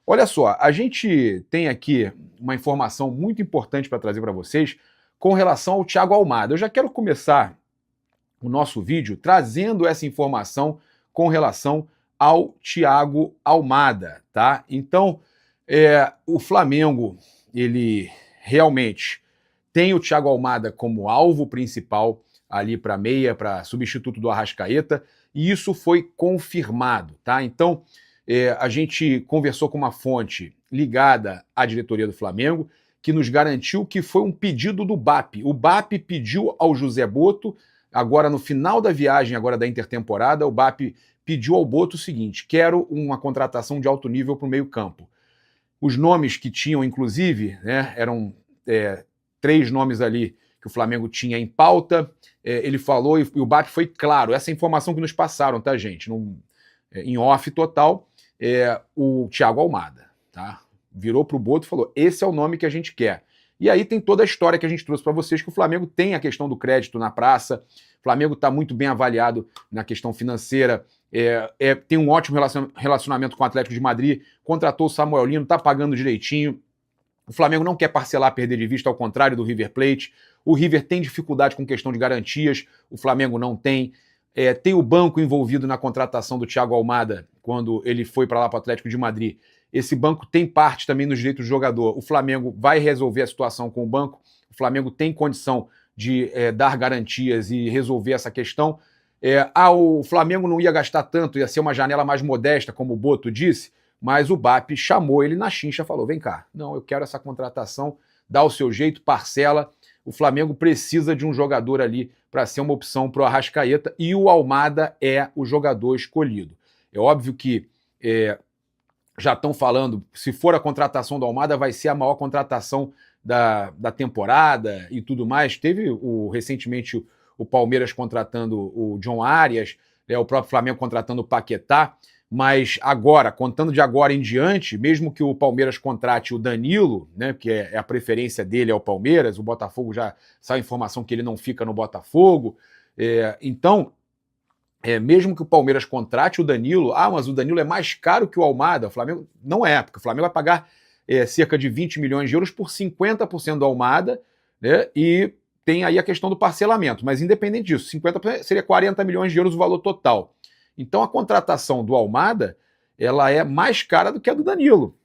Olha só, a gente tem aqui uma informação muito importante para trazer para vocês com relação ao Thiago Almada. Eu já quero começar o nosso vídeo trazendo essa informação com relação ao Thiago Almada, tá? Então, o Flamengo, ele realmente tem o Thiago Almada como alvo principal ali para meia, para substituto do Arrascaeta, e isso foi confirmado, tá? Então, a gente conversou com uma fonte ligada à diretoria do Flamengo, que nos garantiu que foi um pedido do BAP. O BAP pediu ao José Boto, agora no final da viagem agora da intertemporada, o BAP pediu ao Boto o seguinte: quero uma contratação de alto nível para o meio-campo. Os nomes que tinham, inclusive, né, eram 3 nomes ali que o Flamengo tinha em pauta. Ele falou, e o BAP foi claro, essa informação que nos passaram, tá, gente? Em off total, o Thiago Almada, tá? Virou pro Boto e falou: esse é o nome que a gente quer. E aí tem toda a história que a gente trouxe para vocês, que o Flamengo tem a questão do crédito na praça, o Flamengo está muito bem avaliado na questão financeira, tem um ótimo relacionamento com o Atlético de Madrid, contratou o Samuel Lino, está pagando direitinho, o Flamengo não quer parcelar, perder de vista, ao contrário do River Plate, o River tem dificuldade com questão de garantias, o Flamengo não tem. Tem o banco envolvido na contratação do Thiago Almada, quando ele foi para lá para o Atlético de Madrid. Esse banco tem parte também nos direitos do jogador. O Flamengo vai resolver a situação com o banco, o Flamengo tem condição de dar garantias e resolver essa questão. O Flamengo não ia gastar tanto, ia ser uma janela mais modesta, como o Boto disse, mas o BAP chamou ele na chincha, falou: vem cá, não, eu quero essa contratação, dá o seu jeito, parcela. O Flamengo precisa de um jogador ali para ser uma opção para o Arrascaeta, e o Almada é o jogador escolhido. É óbvio que já estão falando, se for a contratação do Almada, vai ser a maior contratação da temporada e tudo mais. Teve recentemente o Palmeiras contratando o John Arias, o próprio Flamengo contratando o Paquetá, mas agora, contando de agora em diante, mesmo que o Palmeiras contrate o Danilo, né, que é a preferência dele ao Palmeiras, o Botafogo já sai a informação que ele não fica no Botafogo, então, mesmo que o Palmeiras contrate o Danilo, mas o Danilo é mais caro que o Almada, o Flamengo não é, porque o Flamengo vai pagar cerca de 20 milhões de euros por 50% do Almada, né, e tem aí a questão do parcelamento, mas independente disso, 50% seria 40 milhões de euros o valor total. Então a contratação do Almada, ela é mais cara do que a do Danilo.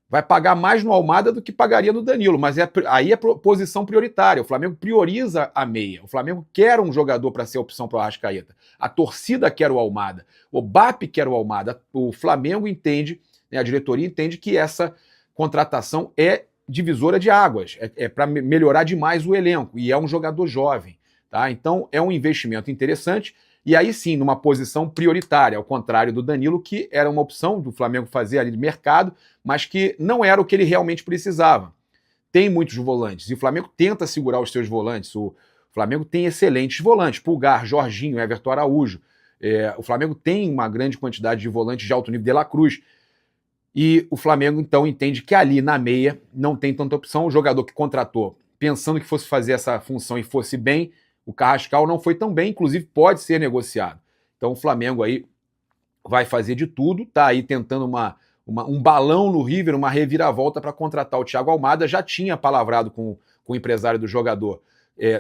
Vai pagar mais no Almada do que pagaria no Danilo, mas aí é posição prioritária. O Flamengo prioriza a meia. O Flamengo quer um jogador para ser opção para o Arrascaeta. A torcida quer o Almada. O BAP quer o Almada. O Flamengo entende, né, a diretoria entende que essa contratação é divisora de águas. É para melhorar demais o elenco. E é um jogador jovem, tá? Então é um investimento interessante. E aí sim, numa posição prioritária, ao contrário do Danilo, que era uma opção do Flamengo fazer ali de mercado, mas que não era o que ele realmente precisava. Tem muitos volantes, e o Flamengo tenta segurar os seus volantes. O Flamengo tem excelentes volantes: Pulgar, Jorginho, Everton Araújo. O Flamengo tem uma grande quantidade de volantes de alto nível, De La Cruz. E o Flamengo, então, entende que ali na meia não tem tanta opção. O jogador que contratou, pensando que fosse fazer essa função e fosse bem, o Carrascal não foi tão bem, inclusive pode ser negociado. Então o Flamengo aí vai fazer de tudo, tá aí tentando um balão no River, uma reviravolta para contratar o Thiago Almada. Já tinha palavrado com o empresário do jogador,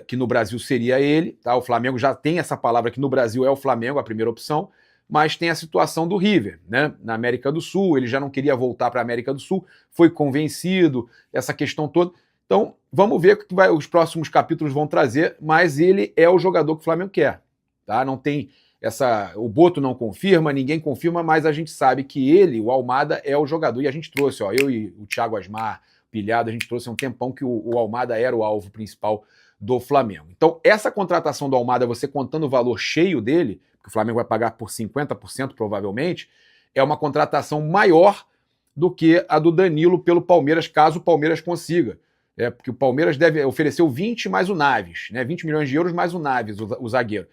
que no Brasil seria ele, tá? O Flamengo já tem essa palavra que no Brasil é o Flamengo, a primeira opção, mas tem a situação do River, né? Na América do Sul, ele já não queria voltar para a América do Sul, foi convencido, essa questão toda. Então, vamos ver o que os próximos capítulos vão trazer, mas ele é o jogador que o Flamengo quer, tá? Não tem o Boto não confirma, ninguém confirma, mas a gente sabe que ele, o Almada, é o jogador. E a gente trouxe, eu e o Thiago Asmar, Pilhado, a gente trouxe há um tempão que o Almada era o alvo principal do Flamengo. Então, essa contratação do Almada, você contando o valor cheio dele, que o Flamengo vai pagar por 50% provavelmente, é uma contratação maior do que a do Danilo pelo Palmeiras, caso o Palmeiras consiga. Porque o Palmeiras ofereceu 20 mais o Naves, né? 20 milhões de euros mais o Naves, o zagueiro.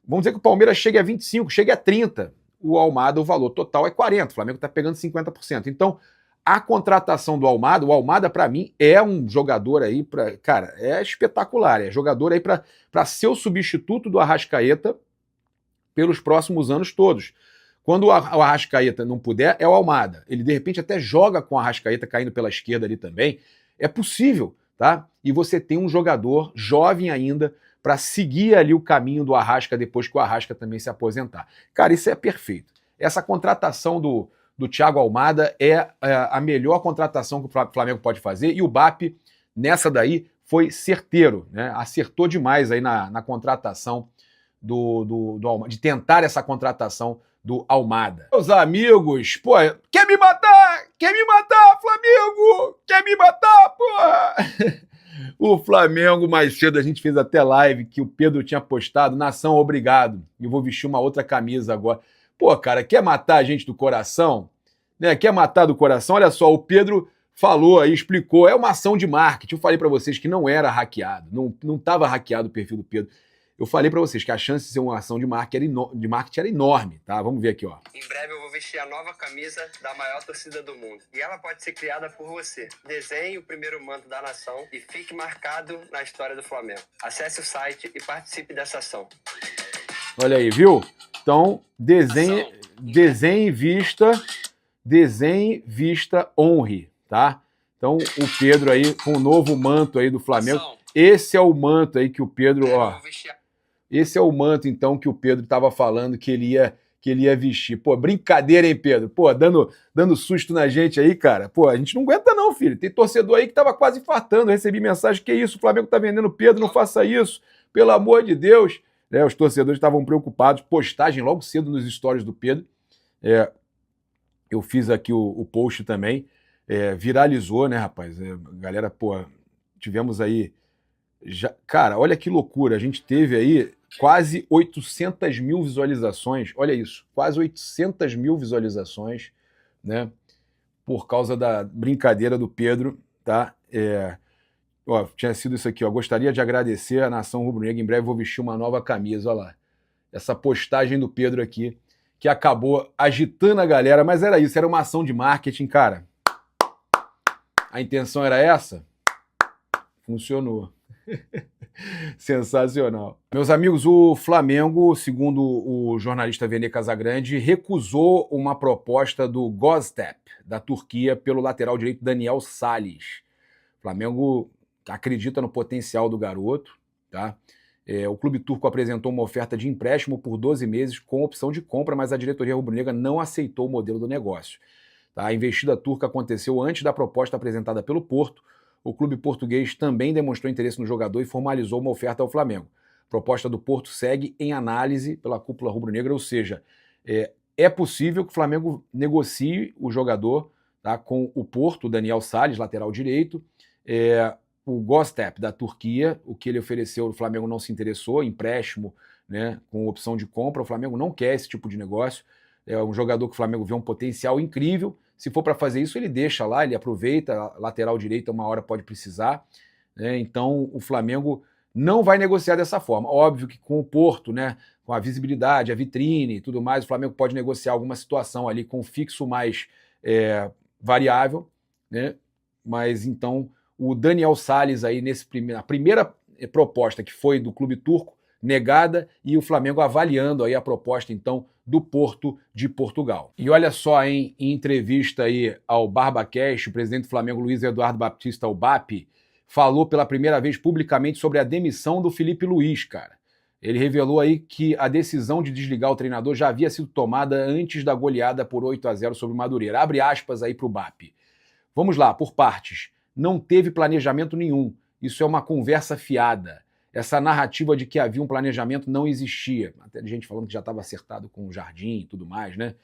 Vamos dizer que o Palmeiras chegue a 25, chegue a 30. O Almada, o valor total é 40. O Flamengo está pegando 50%. Então, a contratação do Almada, o Almada, para mim, é um jogador aí, cara, é espetacular. É jogador aí para ser o substituto do Arrascaeta pelos próximos anos todos. Quando o Arrascaeta não puder, é o Almada. Ele, de repente, até joga com o Arrascaeta caindo pela esquerda ali também. É possível, tá? E você tem um jogador jovem ainda para seguir ali o caminho do Arrasca depois que o Arrasca também se aposentar. Cara, isso é perfeito. Essa contratação do Thiago Almada é a melhor contratação que o Flamengo pode fazer, e o BAP, nessa daí, foi certeiro, né? Acertou demais aí na contratação do Almada, de tentar essa contratação do Almada. Meus amigos, pô, quer me matar? Quer me matar, Flamengo? Quer me matar, porra? O Flamengo, mais cedo, a gente fez até live que o Pedro tinha postado, nação, obrigado. Eu vou vestir uma outra camisa agora. Pô, cara, quer matar a gente do coração? Né? Quer matar do coração? Olha só, o Pedro falou aí, explicou, é uma ação de marketing. Eu falei para vocês que não era hackeado, não estava hackeado o perfil do Pedro. Eu falei para vocês que a chance de ser uma ação de marketing era enorme, tá? Vamos ver aqui, ó. Em breve eu vou vestir a nova camisa da maior torcida do mundo. E ela pode ser criada por você. Desenhe o primeiro manto da nação e fique marcado na história do Flamengo. Acesse o site e participe dessa ação. Olha aí, viu? Então, desenhe, vista, honre, tá? Então, o Pedro aí com o novo manto aí do Flamengo. Esse é o manto aí que o Pedro, ó. Esse é o manto, então, que o Pedro estava falando que ele ia vestir. Pô, brincadeira, hein, Pedro? Pô, dando susto na gente aí, cara. Pô, a gente não aguenta não, filho. Tem torcedor aí que tava quase infartando. Eu recebi mensagem, que isso, o Flamengo tá vendendo Pedro, não faça isso. Pelo amor de Deus. Os torcedores estavam preocupados. Postagem logo cedo nos stories do Pedro. Eu fiz aqui o post também. Viralizou, né, rapaz? Galera, pô, tivemos aí... Cara, olha que loucura. A gente teve aí quase 800 mil visualizações. Olha isso, quase 800 mil visualizações, né? Por causa da brincadeira do Pedro, tá? Ó, tinha sido isso aqui, ó. Gostaria de agradecer a nação rubro-negra. Em breve vou vestir uma nova camisa, olha lá. Essa postagem do Pedro aqui, que acabou agitando a galera, mas era isso, era uma ação de marketing, cara. A intenção era essa? Funcionou. Sensacional. Meus amigos, o Flamengo, segundo o jornalista Vene Casagrande, recusou uma proposta do Göztepe, da Turquia, pelo lateral direito Daniel Sales. O Flamengo acredita no potencial do garoto, tá? O clube turco apresentou uma oferta de empréstimo por 12 meses com opção de compra, mas a diretoria rubro-negra não aceitou o modelo do negócio. Tá? A investida turca aconteceu antes da proposta apresentada pelo Porto. O clube português também demonstrou interesse no jogador e formalizou uma oferta ao Flamengo. A proposta do Porto segue em análise pela cúpula rubro-negra, ou seja, é possível que o Flamengo negocie o jogador, tá, com o Porto, Daniel Sales, lateral direito, o Göztepe, da Turquia, o que ele ofereceu, o Flamengo não se interessou, empréstimo, né, com opção de compra. O Flamengo não quer esse tipo de negócio. É um jogador que o Flamengo vê um potencial incrível. Se for para fazer isso, ele deixa lá, ele aproveita, a lateral direita uma hora pode precisar, né? Então o Flamengo não vai negociar dessa forma. Óbvio que com o Porto, né, com a visibilidade, a vitrine e tudo mais, o Flamengo pode negociar alguma situação ali com fixo mais variável, né? Mas então o Daniel Sales aí, a primeira proposta que foi do clube turco, negada, e o Flamengo avaliando aí a proposta, então, do Porto de Portugal. E olha só, em entrevista aí ao BarbaCast, o presidente do Flamengo, Luiz Eduardo Baptista, o BAP, falou pela primeira vez publicamente sobre a demissão do Felipe Luiz, cara. Ele revelou aí que a decisão de desligar o treinador já havia sido tomada antes da goleada por 8-0 sobre o Madureira. Abre aspas aí para o BAP. Vamos lá, por partes. Não teve planejamento nenhum. Isso é uma conversa fiada. Essa narrativa de que havia um planejamento não existia. Até gente falando que já estava acertado com o Jardim e tudo mais, né?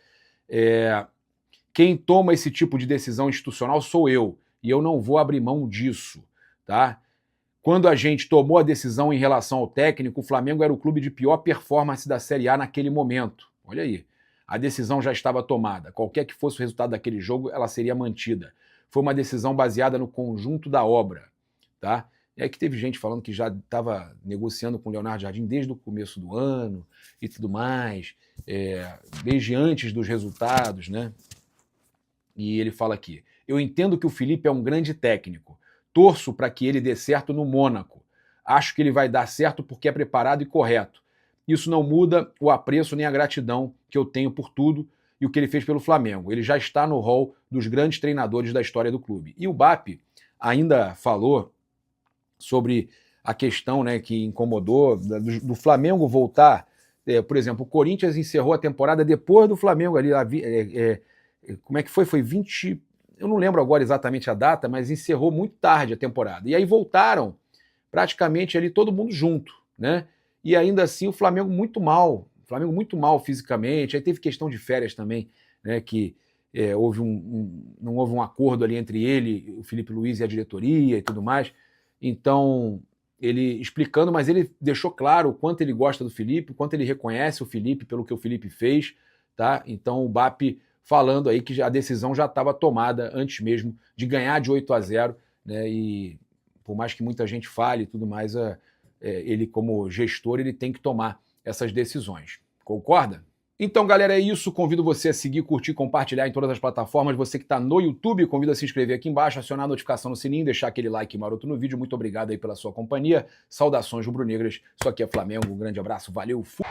Quem toma esse tipo de decisão institucional sou eu. E eu não vou abrir mão disso, tá? Quando a gente tomou a decisão em relação ao técnico, o Flamengo era o clube de pior performance da Série A naquele momento. Olha aí. A decisão já estava tomada. Qualquer que fosse o resultado daquele jogo, ela seria mantida. Foi uma decisão baseada no conjunto da obra, tá? É que teve gente falando que já estava negociando com o Leonardo Jardim desde o começo do ano e tudo mais, desde antes dos resultados, né? E ele fala aqui, eu entendo que o Felipe é um grande técnico, torço para que ele dê certo no Mônaco, acho que ele vai dar certo porque é preparado e correto. isso não muda o apreço nem a gratidão que eu tenho por tudo e o que ele fez pelo Flamengo. Ele já está no hall dos grandes treinadores da história do clube. E o BAP ainda falou sobre a questão, né, que incomodou do Flamengo voltar. Por exemplo, o Corinthians encerrou a temporada depois do Flamengo ali. Como é que foi? Foi 20... Eu não lembro agora exatamente a data, mas encerrou muito tarde a temporada. E aí voltaram praticamente ali todo mundo junto, né? E ainda assim o Flamengo muito mal fisicamente. Aí teve questão de férias também, né, que não houve um acordo ali entre ele, o Felipe Luiz e a diretoria e tudo mais. Então, ele explicando, mas ele deixou claro o quanto ele gosta do Felipe, o quanto ele reconhece o Felipe pelo que o Felipe fez, tá? Então o BAP falando aí que a decisão já estava tomada antes mesmo de ganhar de 8-0, né? E por mais que muita gente fale e tudo mais, ele como gestor, ele tem que tomar essas decisões. Concorda? Então, galera, é isso. Convido você a seguir, curtir, compartilhar em todas as plataformas. Você que está no YouTube, convido a se inscrever aqui embaixo, acionar a notificação no sininho, deixar aquele like maroto no vídeo. Muito obrigado aí pela sua companhia. Saudações rubro-negras. Isso aqui é Flamengo. Um grande abraço. Valeu. Fui.